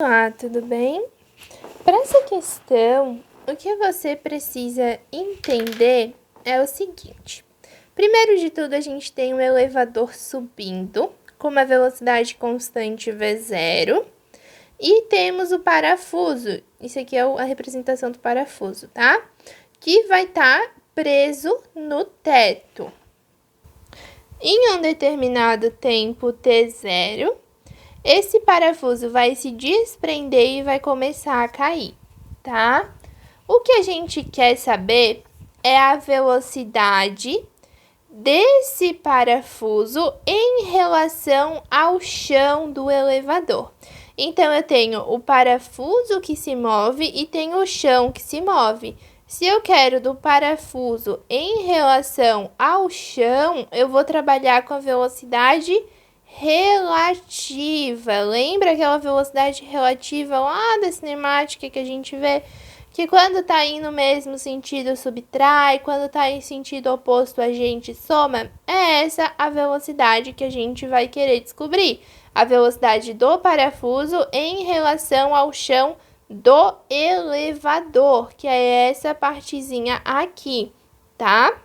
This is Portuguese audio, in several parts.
Olá, tudo bem? Para essa questão, o que você precisa entender é o seguinte. Primeiro de tudo, a gente tem um elevador subindo com uma velocidade constante V0 e temos o parafuso. Isso aqui é a representação do parafuso, tá? Que vai estar preso no teto. Em um determinado tempo T0, esse parafuso vai se desprender e vai começar a cair, tá? O que a gente quer saber é a velocidade desse parafuso em relação ao chão do elevador. Então, eu tenho o parafuso que se move e tenho o chão que se move. Se eu quero do parafuso em relação ao chão, eu vou trabalhar com a velocidade relativa. Lembra aquela velocidade relativa lá da cinemática que a gente vê? Que quando tá indo no mesmo sentido subtrai, quando tá em sentido oposto a gente soma? É essa a velocidade que a gente vai querer descobrir. A velocidade do parafuso em relação ao chão do elevador, que é essa partezinha aqui, tá?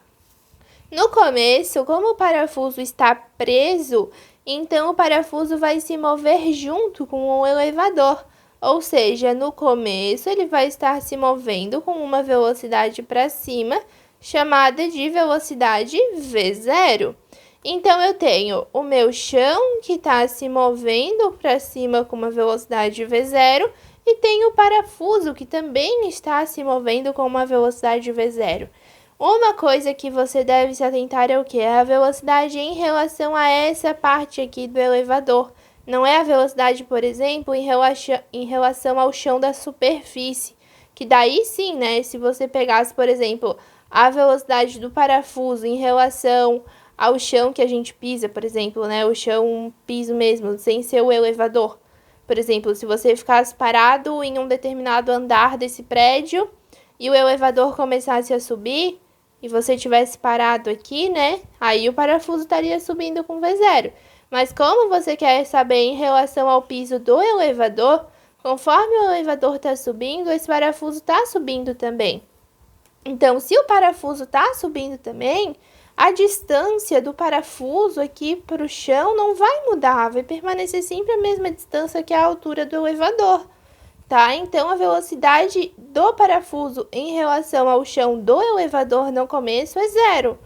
No começo, como o parafuso está preso, então o parafuso vai se mover junto com o elevador. Ou seja, no começo ele vai estar se movendo com uma velocidade para cima, chamada de velocidade V0. Então, eu tenho o meu chão que está se movendo para cima com uma velocidade V0 e tenho o parafuso que também está se movendo com uma velocidade V0. Uma coisa que você deve se atentar é o que? É a velocidade em relação a essa parte aqui do elevador. Não é a velocidade, por exemplo, em relação ao chão da superfície. Que daí sim, né? Se você pegasse, por exemplo, a velocidade do parafuso em relação ao chão que a gente pisa, por exemplo, né? O chão piso mesmo, sem ser o elevador. Por exemplo, se você ficasse parado em um determinado andar desse prédio e o elevador começasse a subir e você tivesse parado aqui, né? Aí o parafuso estaria subindo com V0. Mas como você quer saber em relação ao piso do elevador, conforme o elevador está subindo, esse parafuso está subindo também. Então, se o parafuso está subindo também, a distância do parafuso aqui para o chão não vai mudar, vai permanecer sempre a mesma distância que a altura do elevador, tá? Então, a velocidade do parafuso em relação ao chão do elevador no começo é 0.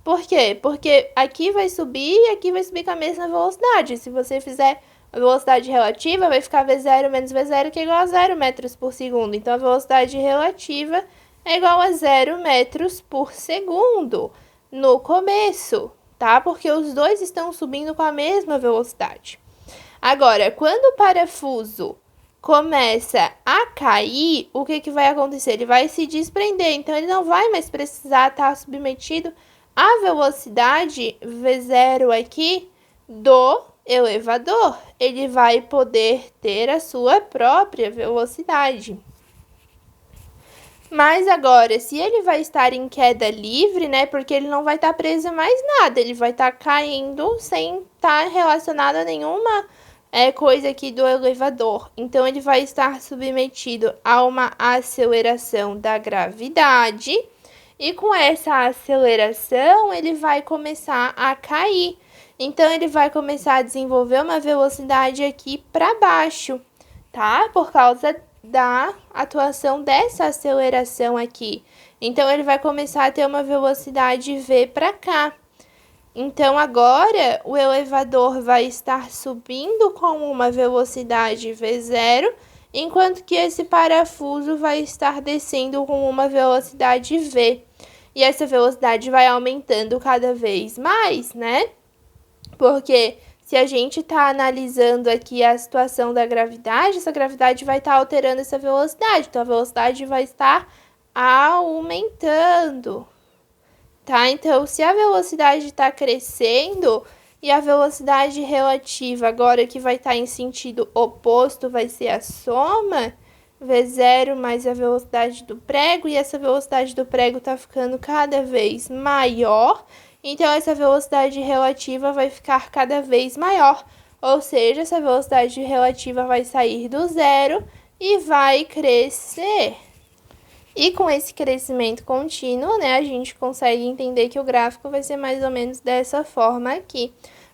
Por quê? Porque aqui vai subir e aqui vai subir com a mesma velocidade. Se você fizer a velocidade relativa, vai ficar V0 menos V0, que é igual a 0 metros por segundo. Então, a velocidade relativa é igual a 0 metros por segundo no começo, tá? Porque os dois estão subindo com a mesma velocidade. Agora, quando o parafuso começa a cair, o que vai acontecer? Ele vai se desprender, então ele não vai mais precisar estar submetido à velocidade V0 aqui do elevador. Ele vai poder ter a sua própria velocidade. Mas agora, se ele vai estar em queda livre, né? Porque ele não vai estar preso a mais nada, ele vai estar caindo sem estar relacionado a nenhuma coisa aqui do elevador. Então, ele vai estar submetido a uma aceleração da gravidade. E com essa aceleração, ele vai começar a cair. Então, ele vai começar a desenvolver uma velocidade aqui para baixo, tá? Por causa da atuação dessa aceleração aqui. Então, ele vai começar a ter uma velocidade V para cá. Então, agora, o elevador vai estar subindo com uma velocidade V0, enquanto que esse parafuso vai estar descendo com uma velocidade V. E essa velocidade vai aumentando cada vez mais, né? Porque se a gente está analisando aqui a situação da gravidade, essa gravidade vai estar alterando essa velocidade. Então, a velocidade vai estar aumentando, tá? Então, se a velocidade está crescendo e a velocidade relativa agora que vai estar em sentido oposto vai ser a soma, V0 mais a velocidade do prego, e essa velocidade do prego está ficando cada vez maior. Então, essa velocidade relativa vai ficar cada vez maior, Ou seja, essa velocidade relativa vai sair do zero e vai crescer. E com esse crescimento contínuo, né, a gente consegue entender que o gráfico vai ser mais ou menos dessa forma aqui.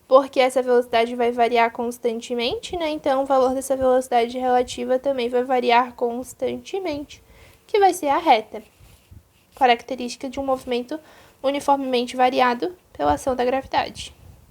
Porque essa velocidade vai variar constantemente, né? Então, o valor dessa velocidade relativa também vai variar constantemente, que vai ser a reta, característica de um movimento uniformemente variado pela ação da gravidade.